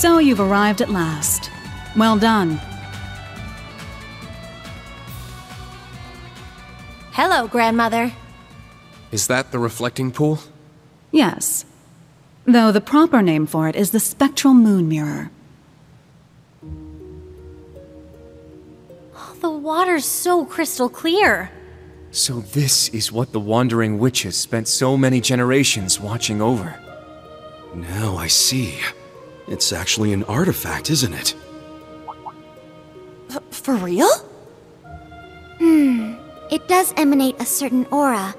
So you've arrived at last. Well done. Hello, Grandmother. Is that the reflecting pool? Yes. Though the proper name for it is the spectral moon mirror. Oh, the water's so crystal clear. So this is what the Wandering Witches spent so many generations watching over. Now I see. It's actually an artifact, isn't it? For real? It does emanate a certain aura,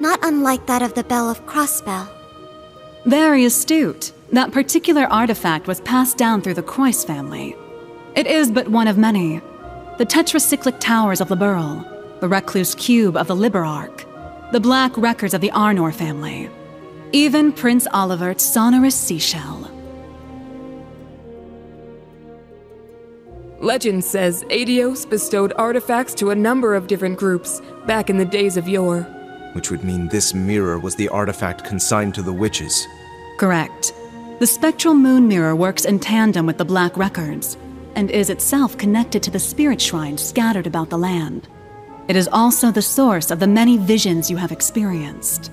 not unlike that of the Bell of Crossspell. Very astute. That particular artifact was passed down through the Croyce family. It is but one of many. The tetracyclic towers of Liberl, the recluse cube of the Liberarch, the black records of the Arnor family, even Prince Olivert's sonorous seashell. Legend says Adios bestowed artifacts to a number of different groups back in the days of yore. Which would mean this mirror was the artifact consigned to the witches. Correct. The spectral moon mirror works in tandem with the black records, and is itself connected to the spirit shrines scattered about the land. It is also the source of the many visions you have experienced.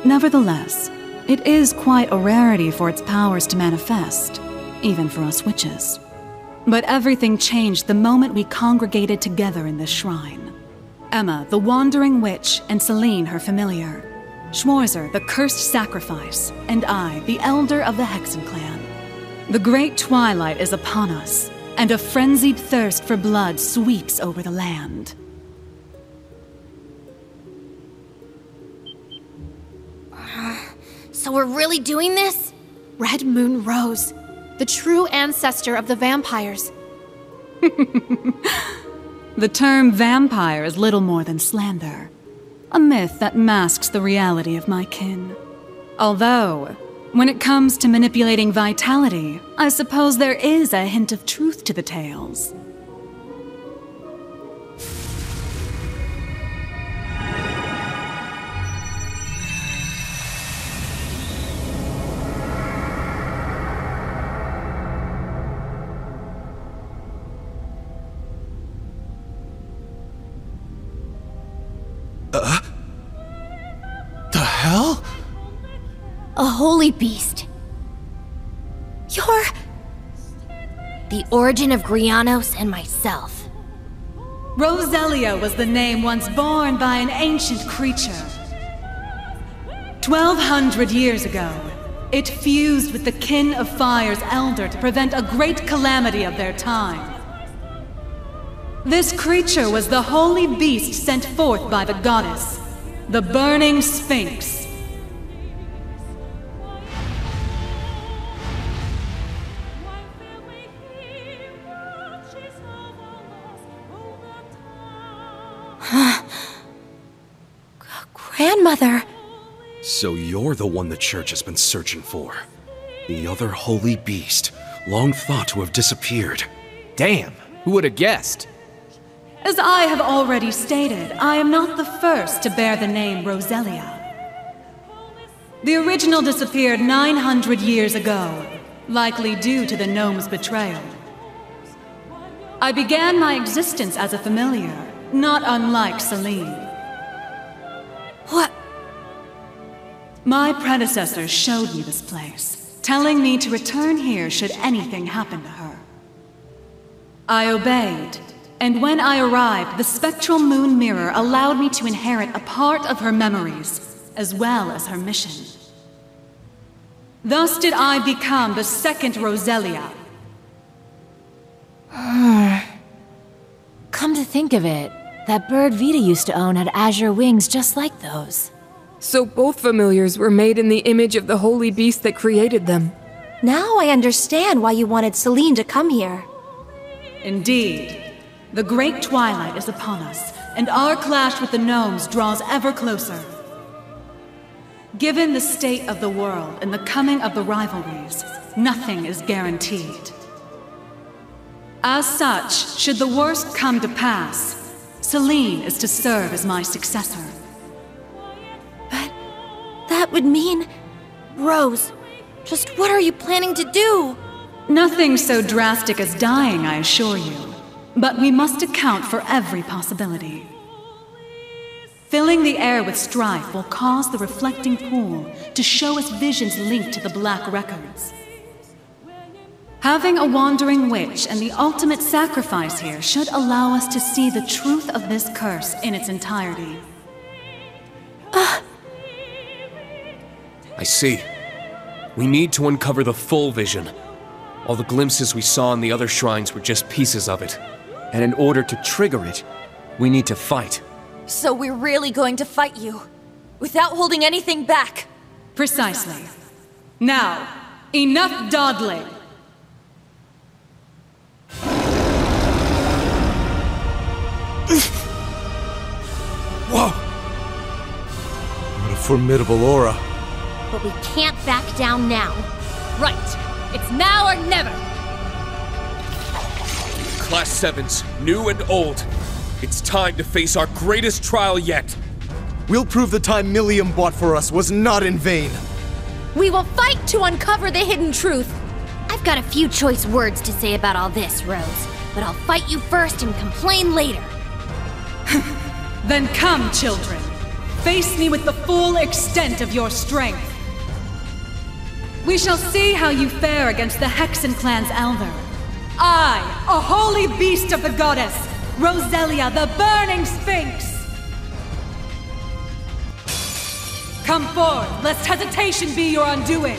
Nevertheless, it is quite a rarity for its powers to manifest, even for us witches. But everything changed the moment we congregated together in this shrine. Emma, the wandering witch, and Celine, her familiar. Schwarzer, the cursed sacrifice, and I, the elder of the Hexen clan. The great twilight is upon us, and a frenzied thirst for blood sweeps over the land. So we're really doing this? Red Moon Rose, the true ancestor of the vampires. The term vampire is little more than slander. A myth that masks the reality of my kin. Although, when it comes to manipulating vitality, I suppose there is a hint of truth to the tales. The hell? A holy beast. You're... the origin of Grianos and myself. Roselia was the name once borne by an ancient creature. 1,200 years ago, it fused with the kin of Fire's elder to prevent a great calamity of their time. This creature was the holy beast sent forth by the goddess, the Burning Sphinx. Grandmother! So you're the one the church has been searching for. The other holy beast, long thought to have disappeared. Damn, who would have guessed? As I have already stated, I am not the first to bear the name Roselia. The original disappeared 900 years ago, likely due to the gnome's betrayal. I began my existence as a familiar, not unlike Celine. What? My predecessors showed me this place, telling me to return here should anything happen to her. I obeyed. And when I arrived, the spectral moon mirror allowed me to inherit a part of her memories, as well as her mission. Thus did I become the second Roselia. Come to think of it, that bird Vita used to own had azure wings just like those. So both familiars were made in the image of the holy beast that created them. Now I understand why you wanted Celine to come here. Indeed. The great twilight is upon us, and our clash with the gnomes draws ever closer. Given the state of the world and the coming of the rivalries, nothing is guaranteed. As such, should the worst come to pass, Celine is to serve as my successor. that would mean... Rose, just what are you planning to do? Nothing so drastic as dying, I assure you. But we must account for every possibility. Filling the air with strife will cause the reflecting pool to show us visions linked to the Black Records. Having a wandering witch and the ultimate sacrifice here should allow us to see the truth of this curse in its entirety. I see. We need to uncover the full vision. All the glimpses we saw in the other shrines were just pieces of it. And in order to trigger it, we need to fight. So we're really going to fight you, without holding anything back? Precisely. Now, enough dawdling! Whoa! What a formidable aura. But we can't back down now. Right. It's now or never. Class 7s, new and old. It's time to face our greatest trial yet. We'll prove the time Millium bought for us was not in vain. We will fight to uncover the hidden truth. I've got a few choice words to say about all this, Rose. But I'll fight you first and complain later. Then come, children. Face me with the full extent of your strength. We shall see how you fare against the Hexen clan's elder. I, a holy beast of the goddess, Roselia, the burning sphinx! Come forth, lest hesitation be your undoing!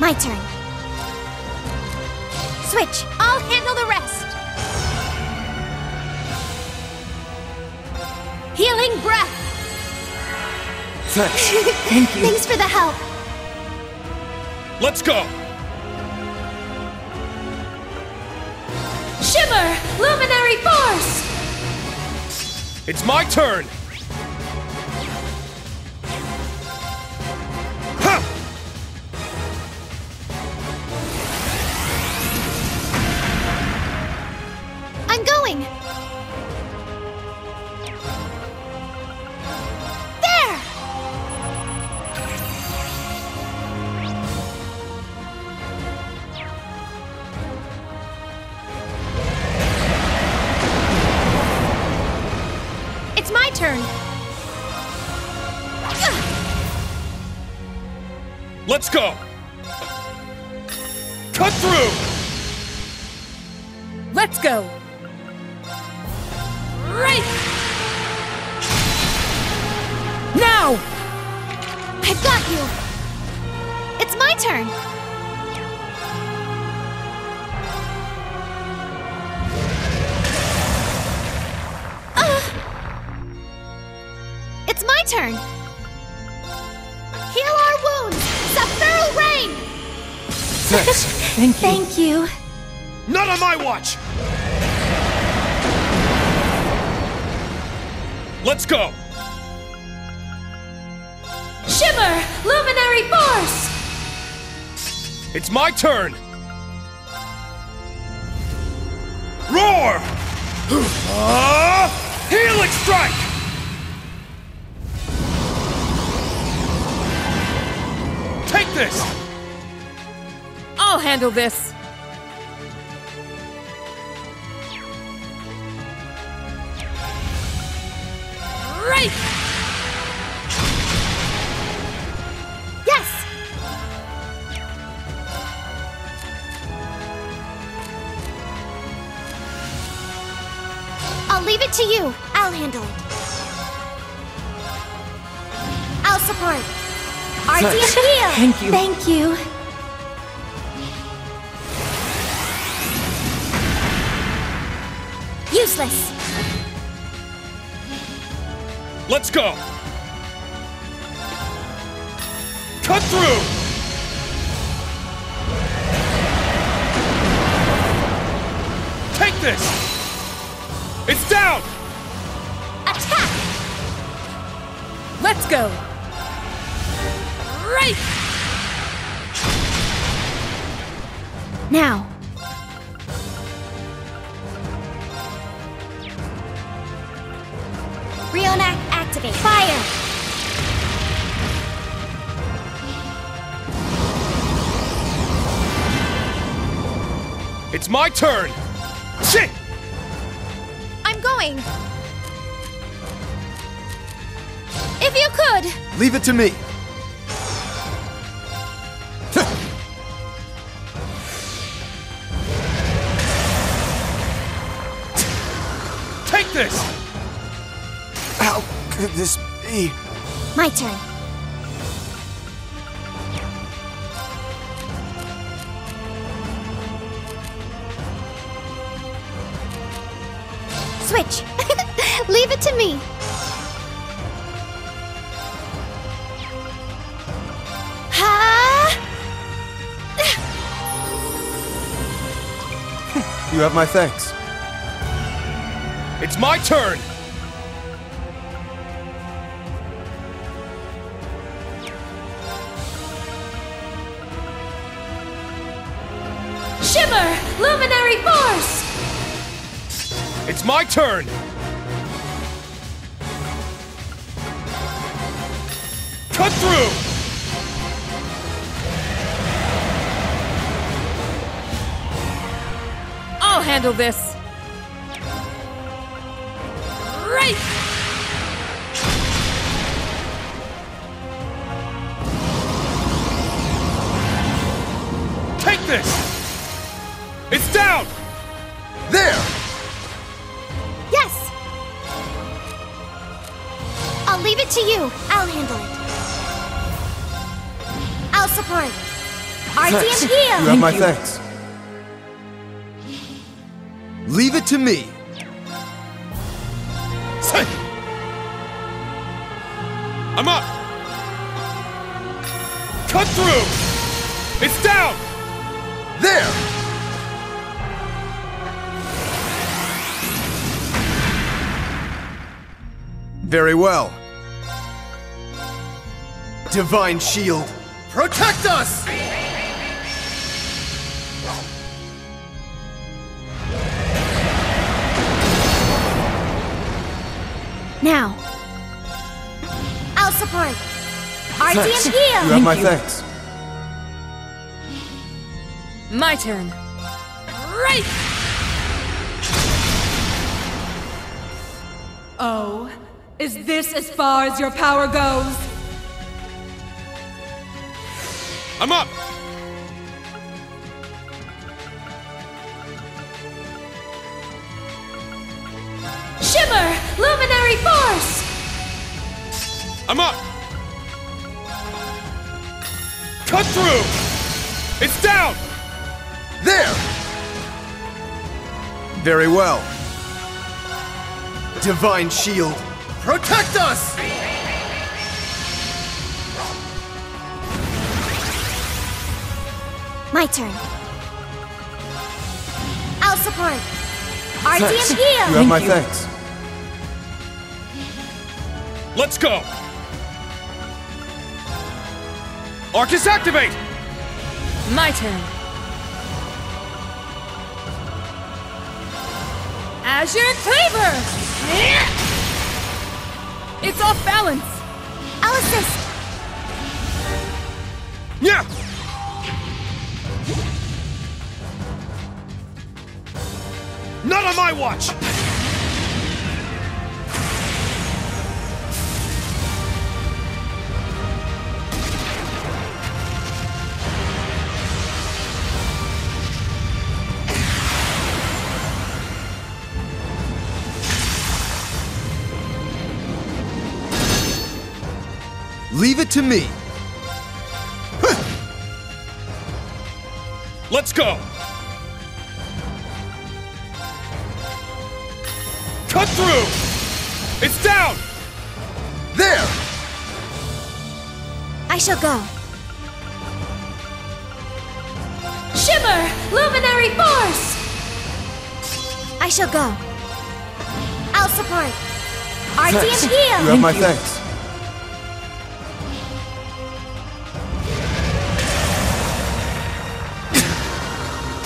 My turn. Switch. I'll handle the rest. Healing breath. Thanks. Thank you. Thanks for the help. Let's go! Shimmer! Luminary force! It's my turn! Ha! I'm going! There! It's my turn! Let's go! Cut through! Let's go! Right! Now! I've got you! It's my turn! It's my turn! Heal our wounds! Sephiral Rain! Thanks. Thank you. Not on my watch! Let's go! Shimmer! Luminary force! It's my turn! Roar! Healing strike! Take this! I'll handle this! Right! Yes! I'll leave it to you. I'll handle it. I'll support. Arctic heal! Thank you. Thank you. Useless! Let's go! Cut through! this! It's down! Attack! Let's go! Right! Now. Rionac activate. Fire! It's my turn! Shit! I'm going! If you could! Leave it to me. Take this! How could this be? My turn. Switch. Leave it to me. Ha! You have my thanks. It's my turn! Shimmer! Luminary Force! It's my turn! Cut through! I'll handle this! Right! Take this! It's down! There! Yes! I'll leave it to you. I'll handle it. I'll support. Thanks. RTM You heal! have my thanks. Leave it to me. Say! I'm up! Cut through! It's down! There! Very well. Divine Shield, protect us! Now. I'll support. Thanks. RTM You heal! have my thanks. My turn. Right! Oh, is this as far as your power goes? I'm up! Shimmer! Luminary Force! I'm up! Cut through! It's down! There! Very well. Divine Shield, protect us! My turn. I'll support. RTM Thanks. heal! You have my thanks. Let's go! Arcus activate! My turn. Azure Cleaver! It's off balance! I'll assist. Yeah! Not on my watch! Leave it to me. Let's go! Cut through! It's down! There! I shall go. Shimmer! Luminary Force! I shall go. I'll support. RT and heal! You have my thanks.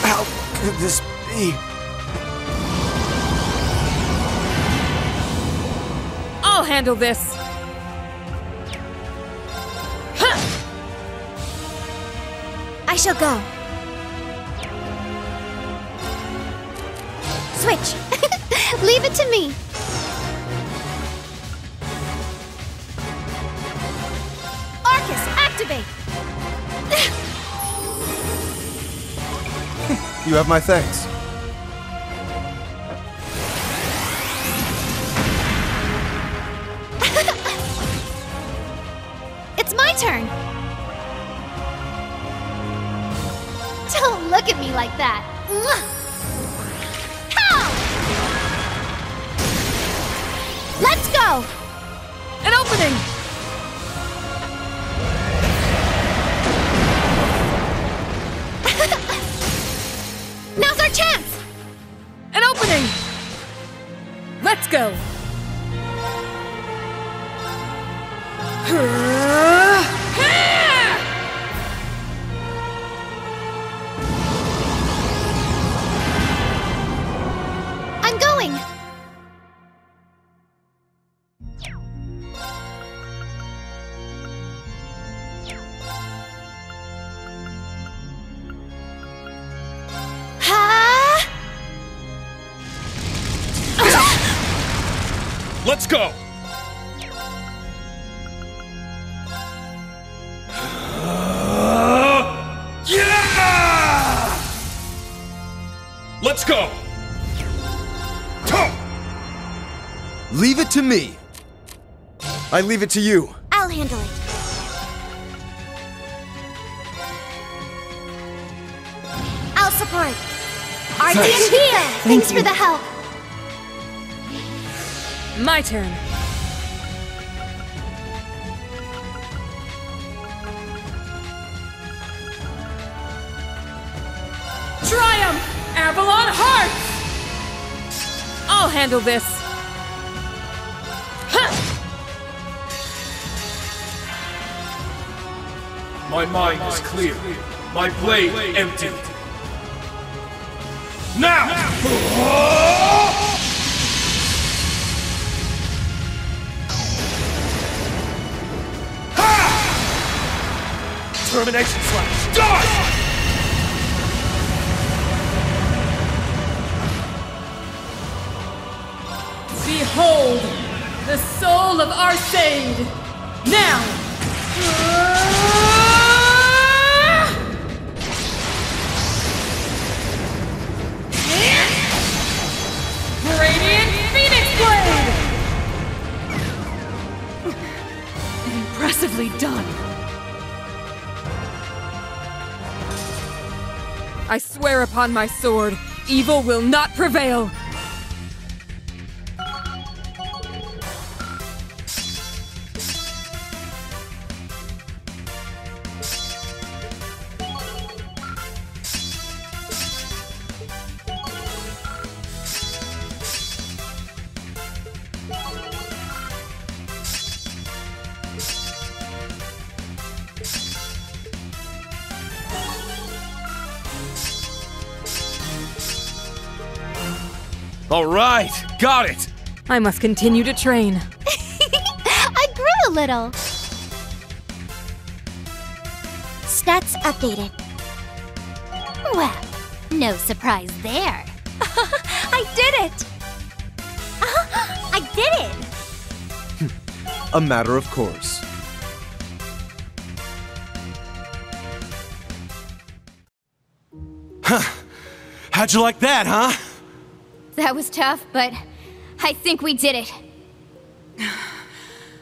How could this be? I'll handle this. I shall go. Switch. Leave it to me. Arcus, activate! You have my thanks. It's my turn. Don't look at me like that. How? Let's go! An opening! Now's our chance! An opening! Let's go! I'm going! Let's go! Let's go! Leave it to me. I leave it to you. I'll handle it. I'll support. RT and heal! Thanks for the help. My turn. Triumph! Avalon Hearts! I'll handle this. My mind is clear. My blade empty. Now! Termination slash. Die! Behold, the soul of Arcade! Now! Radiant Phoenix Blade! Impressively done. I swear upon my sword, evil will not prevail! All right, got it! I must continue to train. I grew a little. Stats updated. Well, no surprise there. I did it! I did it! A matter of course. How'd you like that, huh? That was tough, but I think we did it.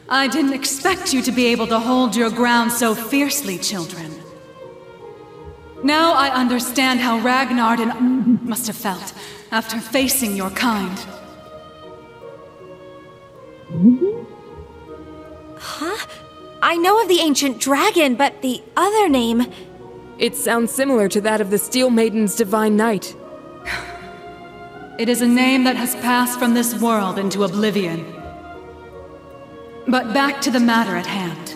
I didn't expect you to be able to hold your ground so fiercely, children. Now I understand how Ragnar must have felt after facing your kind. Huh? I know of the ancient dragon, but the other name... It sounds similar to that of the Steel Maiden's Divine Knight. It is a name that has passed from this world into oblivion. But back to the matter at hand.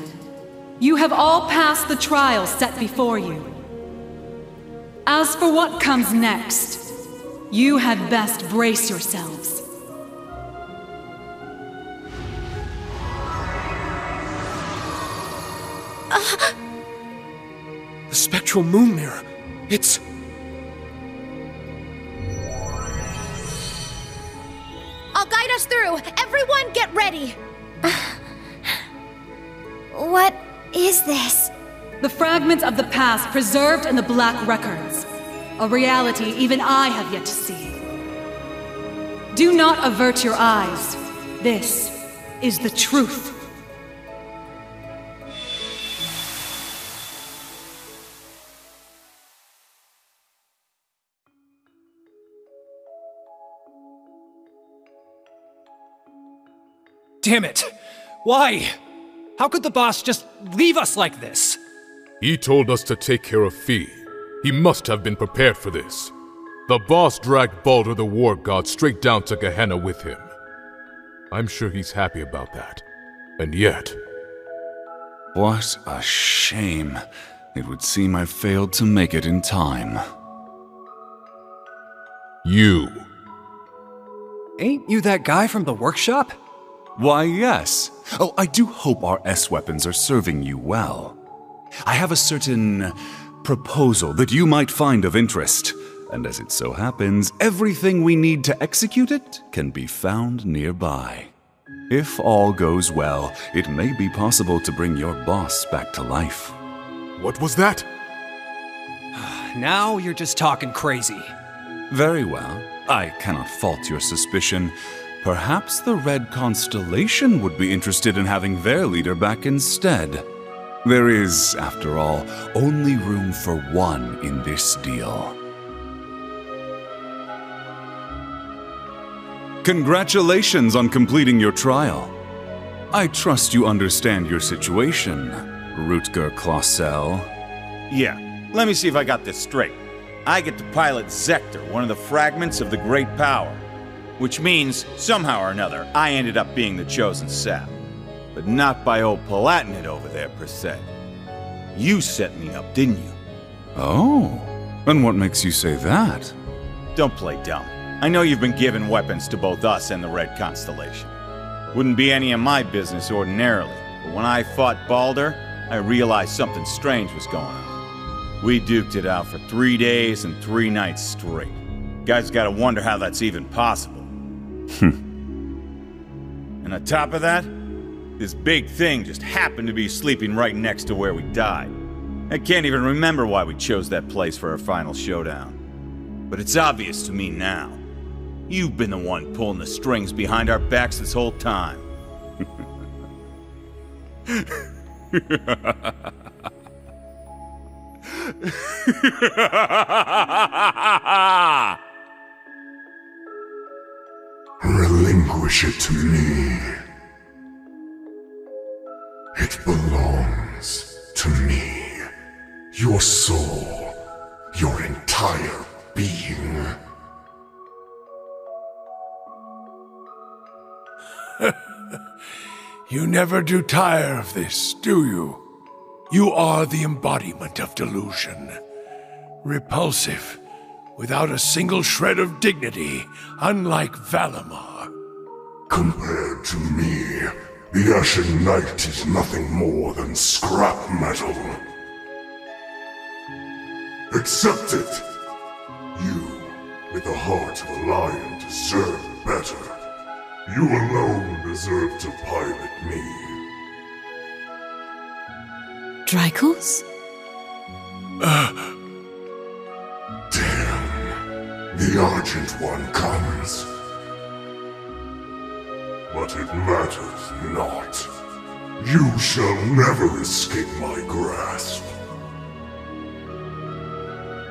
You have all passed the trials set before you. As for what comes next, you had best brace yourselves. The spectral moon mirror. It's... I'll guide us through. Everyone get ready. What is this? The fragments of the past preserved in the Black Records. A reality even I have yet to see. Do not avert your eyes. This is the truth. Damn it! Why? How could the boss just leave us like this? He told us to take care of Fee. He must have been prepared for this. The boss dragged Baldur the War God straight down to Gehenna with him. I'm sure he's happy about that. And yet... What a shame. It would seem I failed to make it in time. You. Ain't you that guy from the workshop? Why, yes. Oh, I do hope our S-weapons are serving you well. I have a certain proposal that you might find of interest, and as it so happens, everything we need to execute it can be found nearby. If all goes well, it may be possible to bring your boss back to life. What was that? Now you're just talking crazy. Very well. I cannot fault your suspicion. Perhaps the Red Constellation would be interested in having their leader back instead. There is, after all, only room for one in this deal. Congratulations on completing your trial. I trust you understand your situation, Rutger Clausel. Yeah, let me see if I got this straight. I get to pilot Zector, one of the fragments of the Great Power. Which means, somehow or another, I ended up being the chosen sap. But not by old Palatinate over there, per se. You set me up, didn't you? Oh, and what makes you say that? Don't play dumb. I know you've been giving weapons to both us and the Red Constellation. Wouldn't be any of my business ordinarily, but when I fought Baldur, I realized something strange was going on. We duked it out for 3 days and 3 nights straight. Guys gotta wonder how that's even possible. And on top of that, this big thing just happened to be sleeping right next to where we died. I can't even remember why we chose that place for our final showdown. But it's obvious to me now. You've been the one pulling the strings behind our backs this whole time. Relinquish it to me. It belongs to me. Your soul, your entire being. You never do tire of this, do you? You are the embodiment of delusion. Repulsive, without a single shred of dignity, unlike Valimar. Compared to me, the Ashen Knight is nothing more than scrap metal. Accept it. You, with the heart of a lion, deserve better. You alone deserve to pilot me. Drykos? Damn. The Argent One comes. But it matters not. You shall never escape my grasp.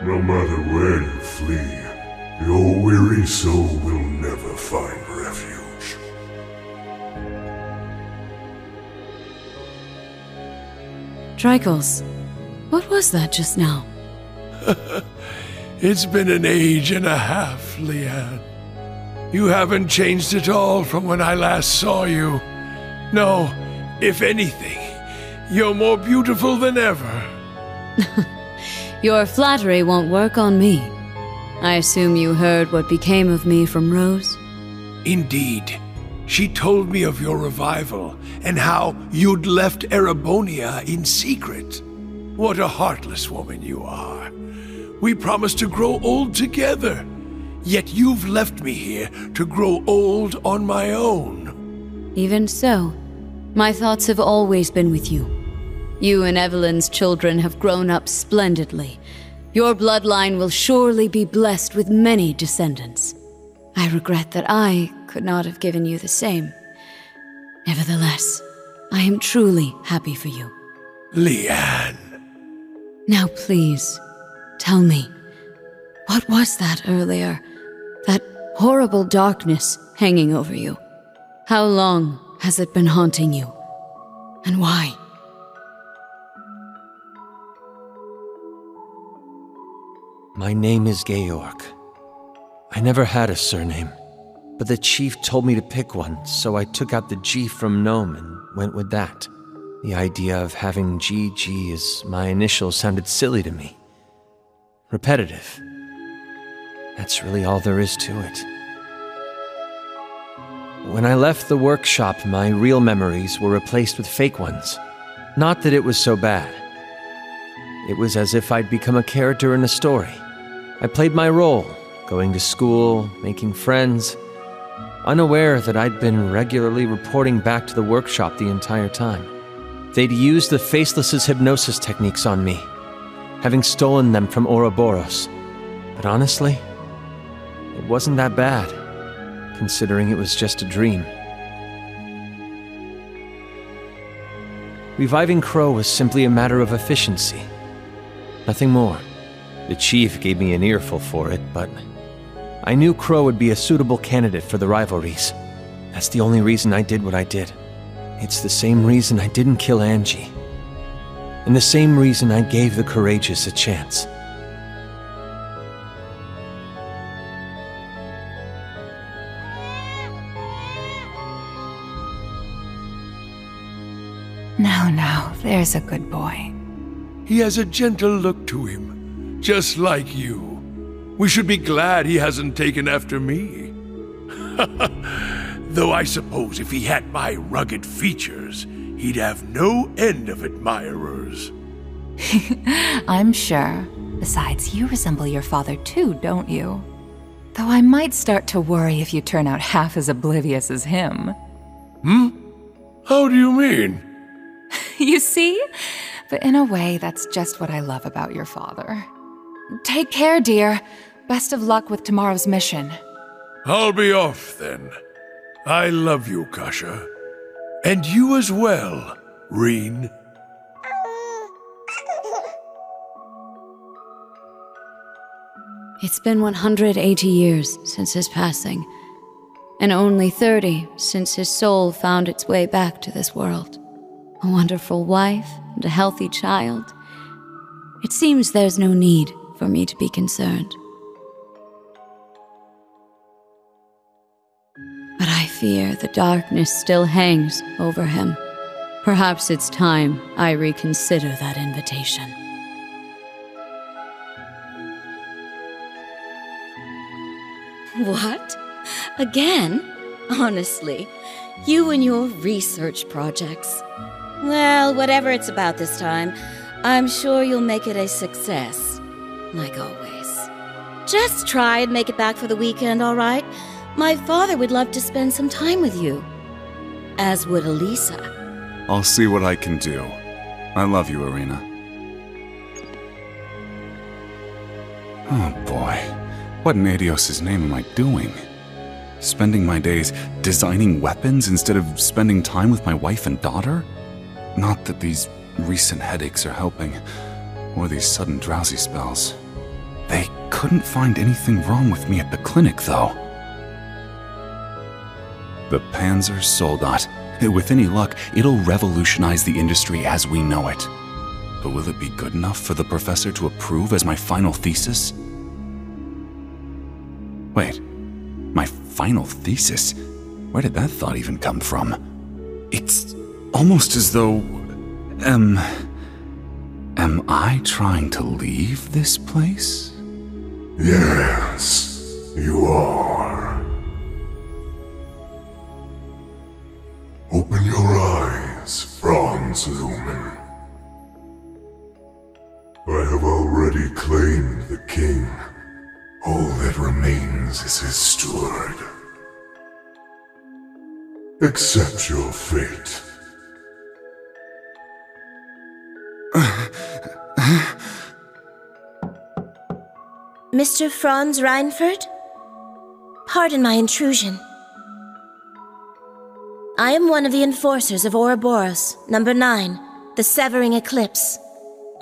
No matter where you flee, your weary soul will never find refuge. Drykos, what was that just now? It's been an age and a half, Leanne. You haven't changed at all from when I last saw you. No, if anything, you're more beautiful than ever. Your flattery won't work on me. I assume you heard what became of me from Rose? Indeed. She told me of your revival and how you'd left Erebonia in secret. What a heartless woman you are. We promised to grow old together, yet you've left me here to grow old on my own. Even so, my thoughts have always been with you. You and Evelyn's children have grown up splendidly. Your bloodline will surely be blessed with many descendants. I regret that I could not have given you the same. Nevertheless, I am truly happy for you. Leanne. Now please, tell me, what was that earlier? That horrible darkness hanging over you? How long has it been haunting you? And why? My name is Georg. I never had a surname, but the chief told me to pick one, so I took out the G from Gnome and went with that. The idea of having GG as my initials sounded silly to me. Repetitive. That's really all there is to it. When I left the workshop, my real memories were replaced with fake ones. Not that it was so bad. It was as if I'd become a character in a story. I played my role, going to school, making friends, unaware that I'd been regularly reporting back to the workshop the entire time. They'd used the Faceless's hypnosis techniques on me, having stolen them from Ouroboros. But honestly, it wasn't that bad, considering it was just a dream. Reviving Crow was simply a matter of efficiency. Nothing more. The chief gave me an earful for it, but I knew Crow would be a suitable candidate for the rivalries. That's the only reason I did what I did. It's the same reason I didn't kill Angie. And the same reason I gave the courageous a chance. Now, there's a good boy. He has a gentle look to him, just like you. We should be glad he hasn't taken after me. Though I suppose if he had my rugged features, he'd have no end of admirers. I'm sure. Besides, you resemble your father too, don't you? Though I might start to worry if you turn out half as oblivious as him. Hmm? How do you mean? You see? But in a way, that's just what I love about your father. Take care, dear. Best of luck with tomorrow's mission. I'll be off then. I love you, Kasha. And you as well, Reen. It's been 180 years since his passing, and only 30 since his soul found its way back to this world. A wonderful wife and a healthy child. It seems there's no need for me to be concerned. But I fear the darkness still hangs over him. Perhaps it's time I reconsider that invitation. What? Again? Honestly, you and your research projects. Well, whatever it's about this time, I'm sure you'll make it a success. Like always. Just try and make it back for the weekend, all right? My father would love to spend some time with you. As would Elisa. I'll see what I can do. I love you, Irina. Oh boy. What in Adios' name am I doing? Spending my days designing weapons instead of spending time with my wife and daughter? Not that these recent headaches are helping, or these sudden drowsy spells. They couldn't find anything wrong with me at the clinic, though. The Panzer Soldat. With any luck, it'll revolutionize the industry as we know it. But will it be good enough for the professor to approve as my final thesis? Wait, my final thesis? Where did that thought even come from? It's almost as though... Am I trying to leave this place? Yes, you are. Open your eyes, Franz Lumen. I have already claimed the king. All that remains is his steward. Accept your fate. Mr. Franz Reinfurt? Pardon my intrusion. I am one of the enforcers of Ouroboros, number 9, the Severing Eclipse.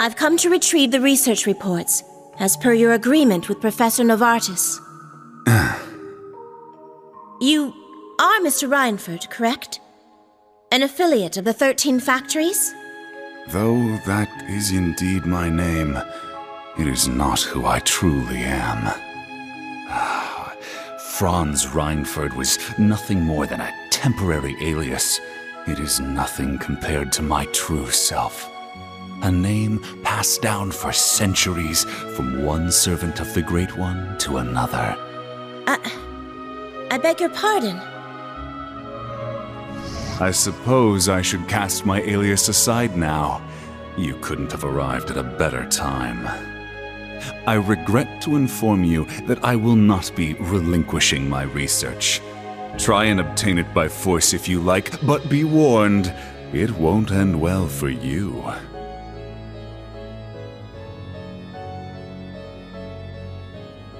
I've come to retrieve the research reports, as per your agreement with Professor Novartis. You are Mr. Reinfurt, correct? An affiliate of the 13 factories? Though that is indeed my name, it is not who I truly am. Franz Reinfurt was nothing more than a temporary alias. It is nothing compared to my true self. A name passed down for centuries from one servant of the Great One to another. I beg your pardon. I suppose I should cast my alias aside now. You couldn't have arrived at a better time. I regret to inform you that I will not be relinquishing my research. Try and obtain it by force if you like, but be warned, it won't end well for you.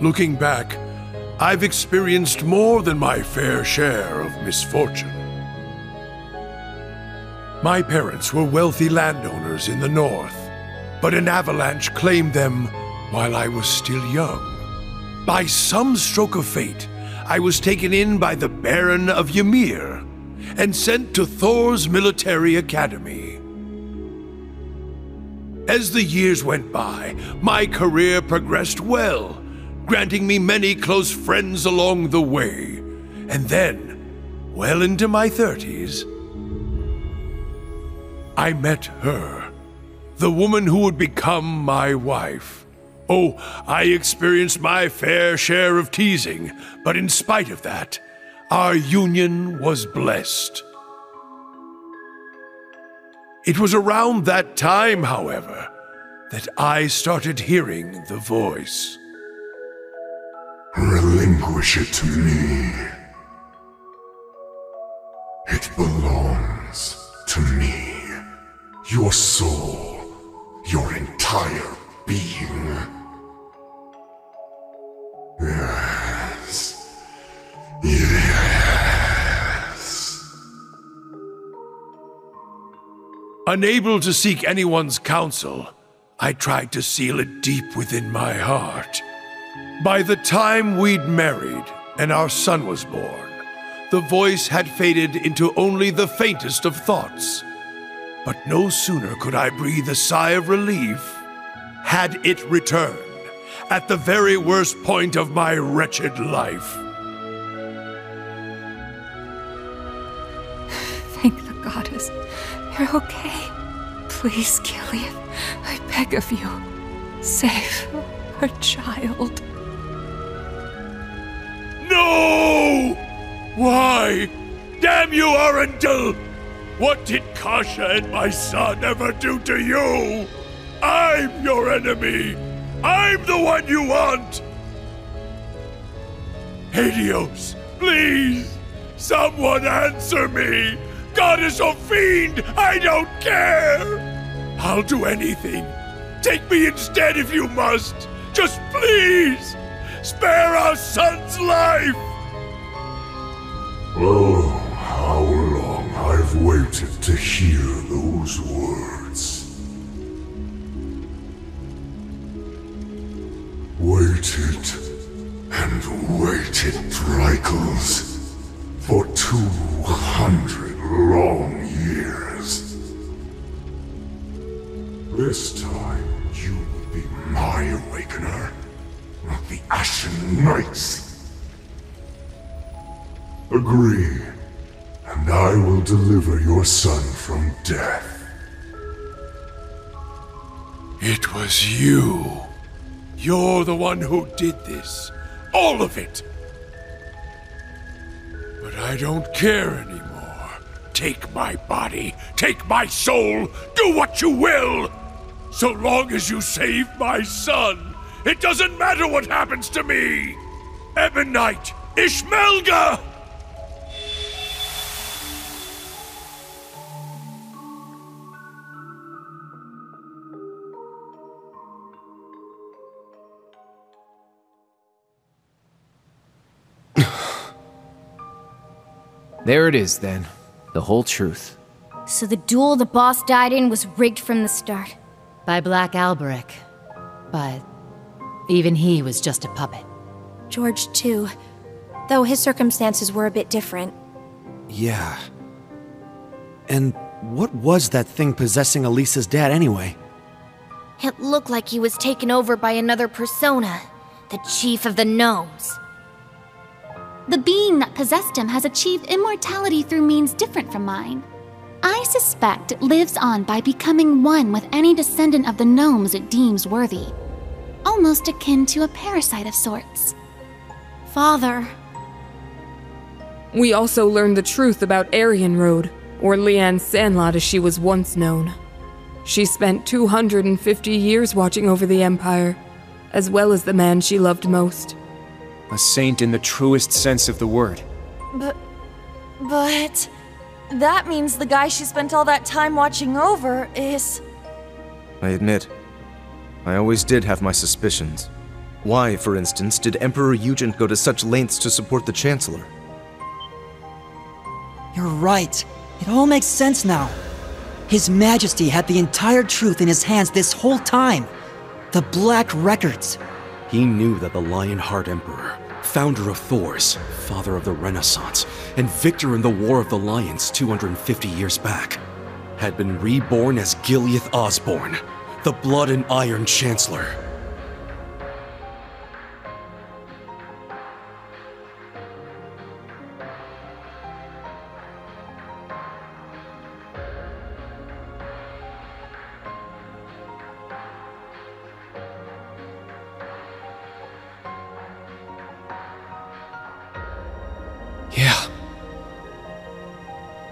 Looking back, I've experienced more than my fair share of misfortune. My parents were wealthy landowners in the north, but an avalanche claimed them while I was still young. By some stroke of fate, I was taken in by the Baron of Ymir and sent to Thor's military academy. As the years went by, my career progressed well, granting me many close friends along the way. And then, well into my 30s, I met her, the woman who would become my wife. Oh, I experienced my fair share of teasing, but in spite of that, our union was blessed. It was around that time, however, that I started hearing the voice. Relinquish it to me. It belongs to me. Your soul, your entire being. Yes. Yes. Unable to seek anyone's counsel, I tried to seal it deep within my heart. By the time we'd married and our son was born, the voice had faded into only the faintest of thoughts. But no sooner could I breathe a sigh of relief, had it returned, at the very worst point of my wretched life. Thank the goddess. You're okay. Please, Gilead, I beg of you. Save our child. No! Why? Damn you, Arundel! What did Kasha and my son ever do to you? I'm your enemy! I'm the one you want! Helios, please! Someone answer me! Goddess or fiend, I don't care! I'll do anything. Take me instead if you must! Just please! Spare our son's life! Oh, how long I've waited to hear those words. Waited and waited, Drycles, for 200 long years. This time you will be my awakener, not the Ashen Knight's. Agree, and I will deliver your son from death. It was you. You're the one who did this. All of it. But I don't care anymore. Take my body, take my soul, do what you will! So long as you save my son, it doesn't matter what happens to me! Ebonite Ishmelga! There it is, then. The whole truth. So the duel the boss died in was rigged from the start. By Black Alberic. But even he was just a puppet. George, too. Though his circumstances were a bit different. Yeah. And what was that thing possessing Elisa's dad anyway? It looked like he was taken over by another persona, the Chief of the Gnomes. The being that possessed him has achieved immortality through means different from mine. I suspect it lives on by becoming one with any descendant of the gnomes it deems worthy. Almost akin to a parasite of sorts. Father. We also learned the truth about Aryan Road, or Leanne Sandlot as she was once known. She spent 250 years watching over the Empire, as well as the man she loved most. A saint in the truest sense of the word. But that means the guy she spent all that time watching over is... I admit, I always did have my suspicions. Why, for instance, did Emperor Eugen go to such lengths to support the Chancellor? You're right. It all makes sense now. His Majesty had the entire truth in his hands this whole time. The Black Records. He knew that the Lionheart Emperor, founder of Thors, father of the Renaissance, and victor in the War of the Lions 250 years back, had been reborn as Gileath Osborne, the Blood and Iron Chancellor. Yeah.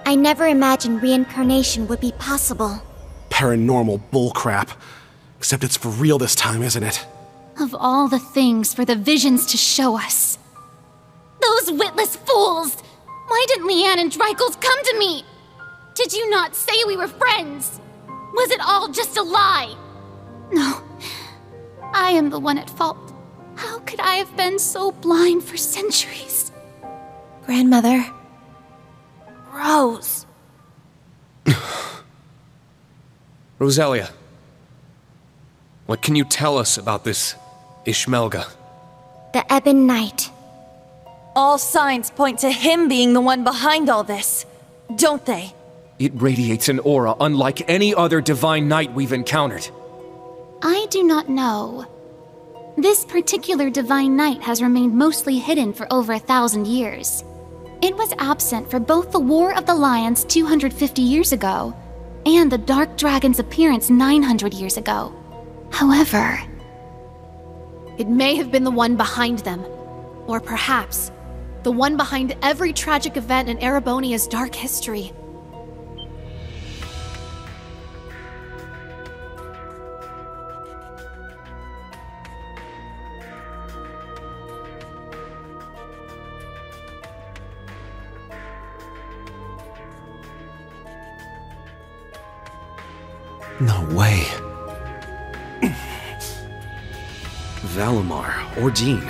I never imagined reincarnation would be possible. Paranormal bullcrap. Except it's for real this time, isn't it? Of all the things for the visions to show us. Those witless fools! Why didn't Leanne and Dreichels come to me? Did you not say we were friends? Was it all just a lie? No. I am the one at fault. How could I have been so blind for centuries? Grandmother. Rose. Rosalia, what can you tell us about this Ishmelga? The Ebon Knight. All signs point to him being the one behind all this, don't they? It radiates an aura unlike any other divine knight we've encountered. I do not know. This particular divine knight has remained mostly hidden for over 1,000 years. It was absent for both the War of the Lions 250 years ago and the Dark Dragon's appearance 900 years ago. However, it may have been the one behind them, or perhaps the one behind every tragic event in Erebonia's dark history. No way. Valimar, Ordine,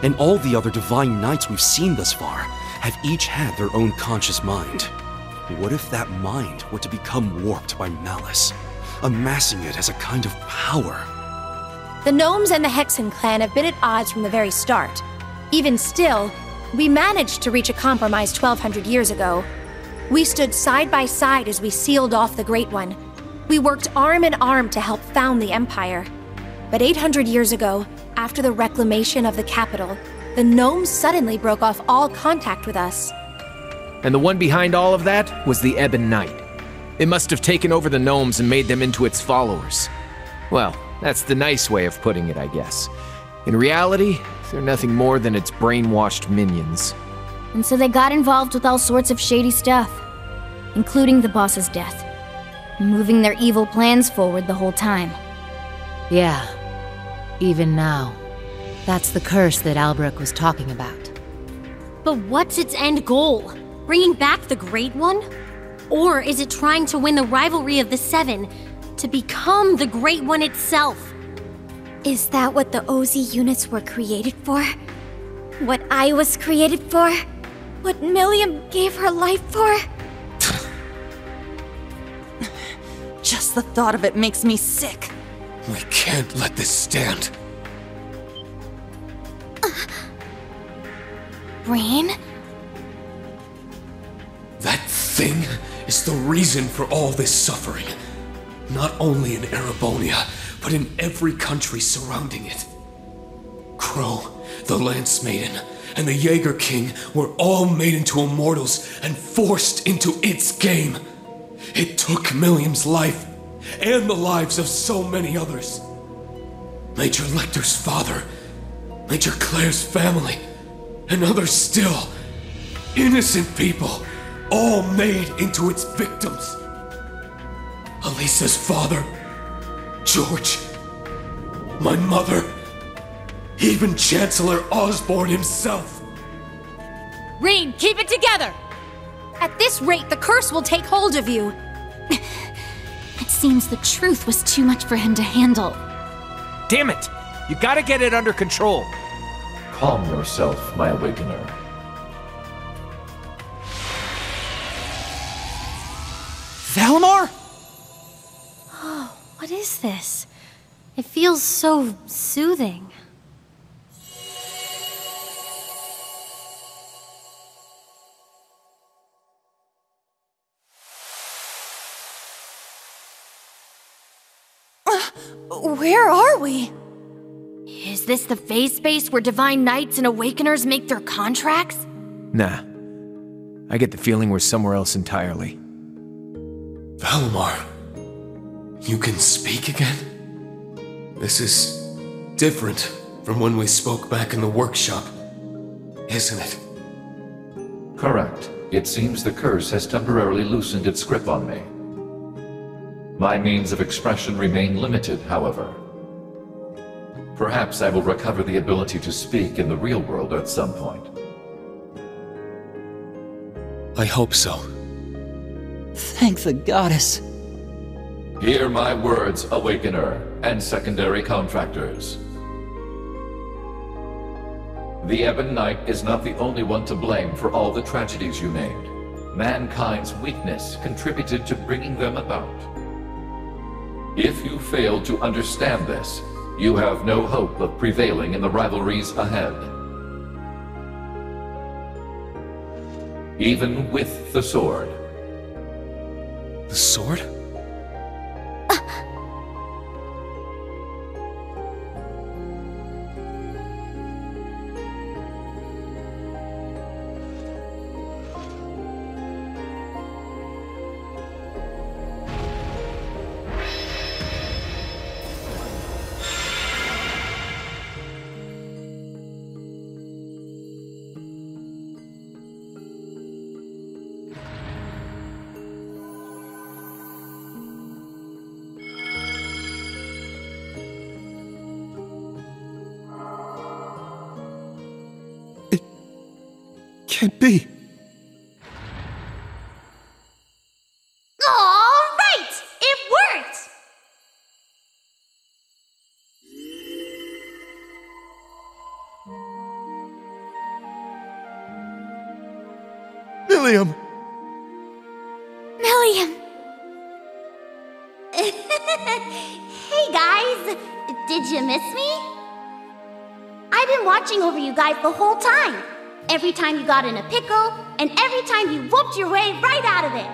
and all the other divine knights we've seen thus far have each had their own conscious mind. What if that mind were to become warped by malice, amassing it as a kind of power? The Gnomes and the Hexen clan have been at odds from the very start. Even still, we managed to reach a compromise 1,200 years ago. We stood side by side as we sealed off the Great One. We worked arm in arm to help found the Empire. But 800 years ago, after the reclamation of the capital, the Gnomes suddenly broke off all contact with us. And the one behind all of that was the Ebon Knight. It must have taken over the gnomes and made them into its followers. Well, that's the nice way of putting it, I guess. In reality, they're nothing more than its brainwashed minions. And so they got involved with all sorts of shady stuff, including the boss's death, moving their evil plans forward the whole time. Yeah, even now. That's the curse that Albrecht was talking about. But what's its end goal? Bringing back the Great One? Or is it trying to win the rivalry of the Seven to become the Great One itself? Is that what the OZ units were created for? What I was created for? What Milliam gave her life for? Just the thought of it makes me sick. We can't let this stand. Rain? That thing is the reason for all this suffering. Not only in Erebonia, but in every country surrounding it. Crow, the Lance Maiden, and the Jaeger King were all made into immortals and forced into its game. It took Milliam's life, and the lives of so many others. Major Lecter's father, Major Claire's family, and others still. Innocent people, all made into its victims. Elisa's father, George, my mother, even Chancellor Osborne himself. Rain, keep it together! At this rate, the curse will take hold of you. It seems the truth was too much for him to handle. Damn it! You gotta get it under control. Calm yourself, my awakener. Valimar? Oh, what is this? It feels so soothing. Where are we? Is this the phase space where Divine Knights and Awakeners make their contracts? Nah. I get the feeling we're somewhere else entirely. Valimar, you can speak again? This is different from when we spoke back in the workshop, isn't it? Correct. It seems the curse has temporarily loosened its grip on me. My means of expression remain limited, however. Perhaps I will recover the ability to speak in the real world at some point. I hope so. Thank the goddess. Hear my words, Awakener, and secondary contractors. The Ebon Knight is not the only one to blame for all the tragedies you named. Mankind's weakness contributed to bringing them about. If you fail to understand this, you have no hope of prevailing in the rivalries ahead. Even with the sword. The sword? Can't be. All right! It worked! Milliam! Milliam! Hey guys! Did you miss me? I've been watching over you guys the whole time. Every time you got in a pickle, and every time you whooped your way right out of it.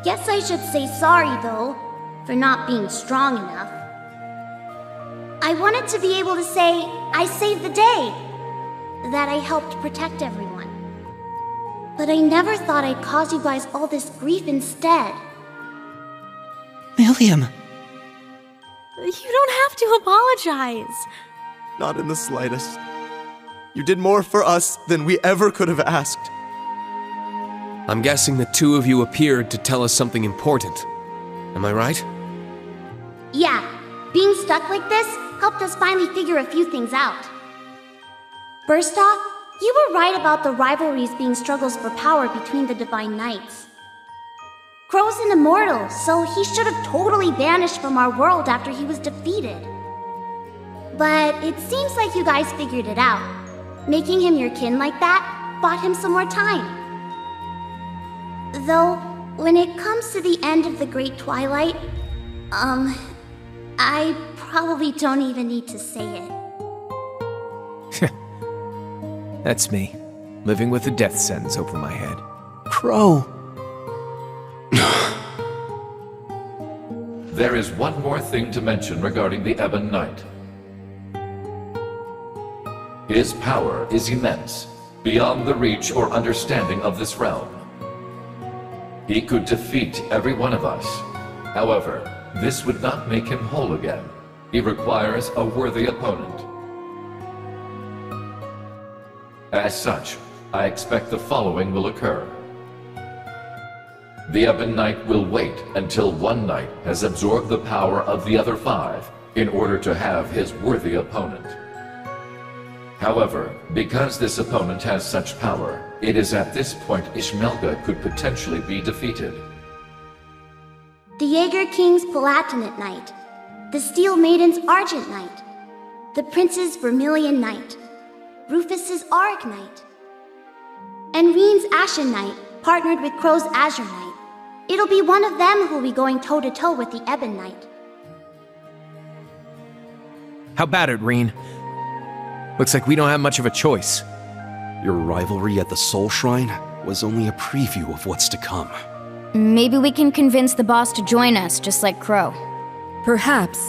Guess I should say sorry, though, for not being strong enough. I wanted to be able to say I saved the day, that I helped protect everyone. But I never thought I'd cause you guys all this grief instead. Milliam! You don't have to apologize. Not in the slightest. You did more for us than we ever could have asked. I'm guessing the two of you appeared to tell us something important. Am I right? Yeah, being stuck like this helped us finally figure a few things out. First off, you were right about the rivalries being struggles for power between the Divine Knights. Crow's an immortal, so he should have totally vanished from our world after he was defeated. But it seems like you guys figured it out. Making him your kin like that bought him some more time. Though, when it comes to the end of the Great Twilight, I probably don't even need to say it. That's me, living with a death sentence over my head. Crow! There is one more thing to mention regarding the Ebon Knight. His power is immense, beyond the reach or understanding of this realm. He could defeat every one of us. However, this would not make him whole again. He requires a worthy opponent. As such, I expect the following will occur. The Ebon Knight will wait until one knight has absorbed the power of the other 5 in order to have his worthy opponent. However, because this opponent has such power, it is at this point Ishmelga could potentially be defeated. The Jaeger King's Palatinate Knight, the Steel Maiden's Argent Knight, the Prince's Vermilion Knight, Rufus's Auric Knight, and Reen's Ashen Knight partnered with Crow's Azure Knight. It'll be one of them who'll be going toe-to-toe with the Ebon Knight. How about it, Reen? Looks like we don't have much of a choice. Your rivalry at the Soul Shrine was only a preview of what's to come. Maybe we can convince the boss to join us, just like Crow. Perhaps.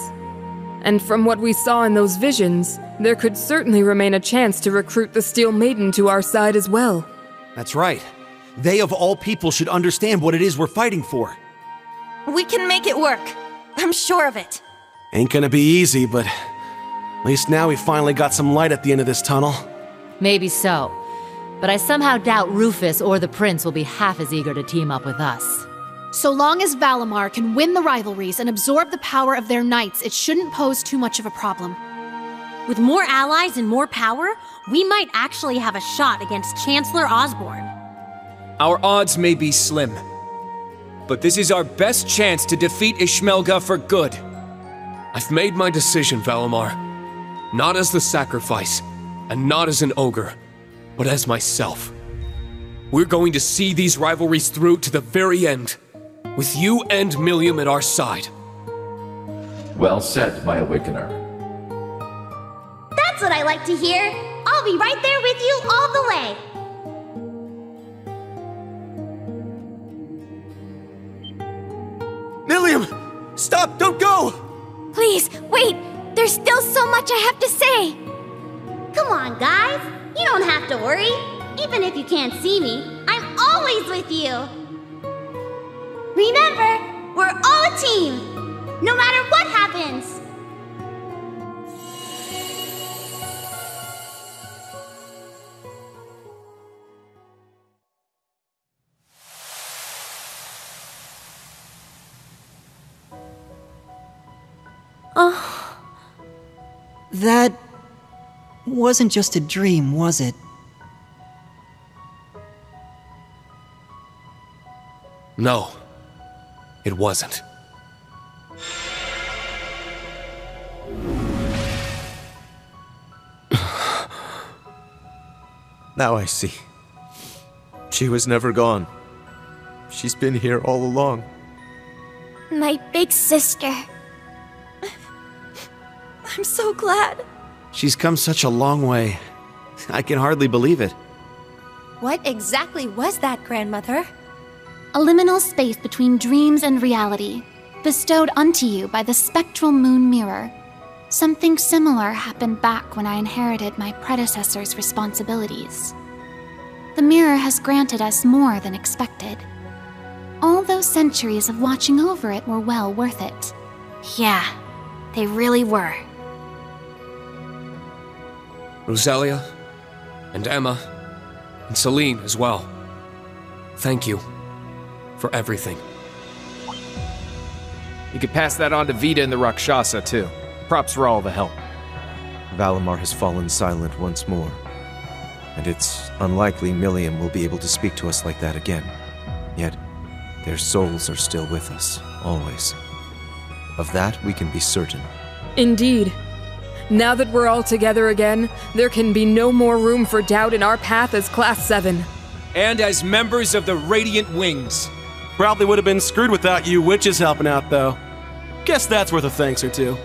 And from what we saw in those visions, there could certainly remain a chance to recruit the Steel Maiden to our side as well. That's right. They of all people should understand what it is we're fighting for. We can make it work. I'm sure of it. Ain't gonna be easy, but at least now we finally got some light at the end of this tunnel. Maybe so. But I somehow doubt Rufus or the Prince will be half as eager to team up with us. So long as Valimar can win the rivalries and absorb the power of their knights, it shouldn't pose too much of a problem. With more allies and more power, we might actually have a shot against Chancellor Osborne. Our odds may be slim, but this is our best chance to defeat Ishmelga for good. I've made my decision, Valimar. Not as the sacrifice, and not as an ogre, but as myself. We're going to see these rivalries through to the very end, with you and Milliam at our side. Well said, my Awakener. That's what I like to hear. I'll be right there with you all the way. Milliam! Stop! Don't go! Please, wait! There's still so much I have to say! Come on, guys! You don't have to worry. Even if you can't see me, I'm always with you! Remember, we're all a team! No matter what happens! Oh. That wasn't just a dream, was it? No, it wasn't. Now I see. She was never gone. She's been here all along. My big sister. I'm so glad. She's come such a long way. I can hardly believe it. What exactly was that, Grandmother? A liminal space between dreams and reality, bestowed unto you by the spectral moon mirror. Something similar happened back when I inherited my predecessor's responsibilities. The mirror has granted us more than expected. All those centuries of watching over it were well worth it. Yeah, they really were. Roselia, and Emma, and Celine as well. Thank you for everything. You could pass that on to Vita and the Rakshasa, too. Props for all the help. Valimar has fallen silent once more, and it's unlikely Milliam will be able to speak to us like that again. Yet, their souls are still with us, always. Of that, we can be certain. Indeed. Now that we're all together again, there can be no more room for doubt in our path as Class 7. And as members of the Radiant Wings. Probably would have been screwed without you witches helping out, though. Guess that's worth a thanks or two.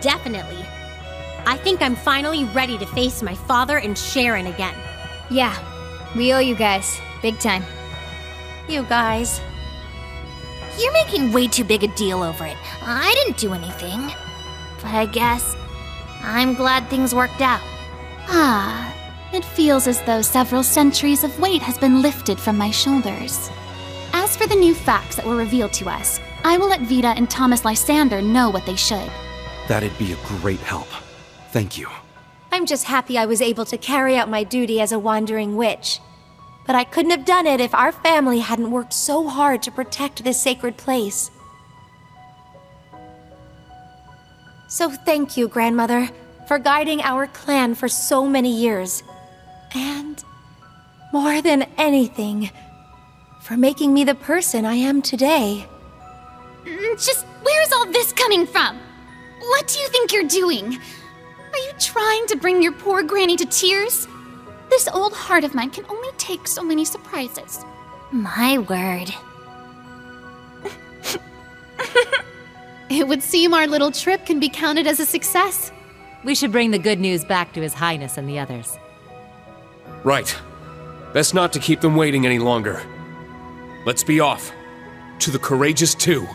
Definitely. I think I'm finally ready to face my father and Sharon again. Yeah, we owe you guys. Big time. You guys. You're making way too big a deal over it. I didn't do anything. But I guess I'm glad things worked out. Ah, it feels as though several centuries of weight has been lifted from my shoulders. As for the new facts that were revealed to us, I will let Vita and Thomas Lysander know what they should. That'd be a great help. Thank you. I'm just happy I was able to carry out my duty as a wandering witch. But I couldn't have done it if our family hadn't worked so hard to protect this sacred place. So thank you, Grandmother, for guiding our clan for so many years. And, more than anything, for making me the person I am today. Just where's all this coming from? What do you think you're doing? Are you trying to bring your poor granny to tears? This old heart of mine can only take so many surprises. My word. It would seem our little trip can be counted as a success. We should bring the good news back to His Highness and the others. Right. Best not to keep them waiting any longer. Let's be off. To the Courageous 2.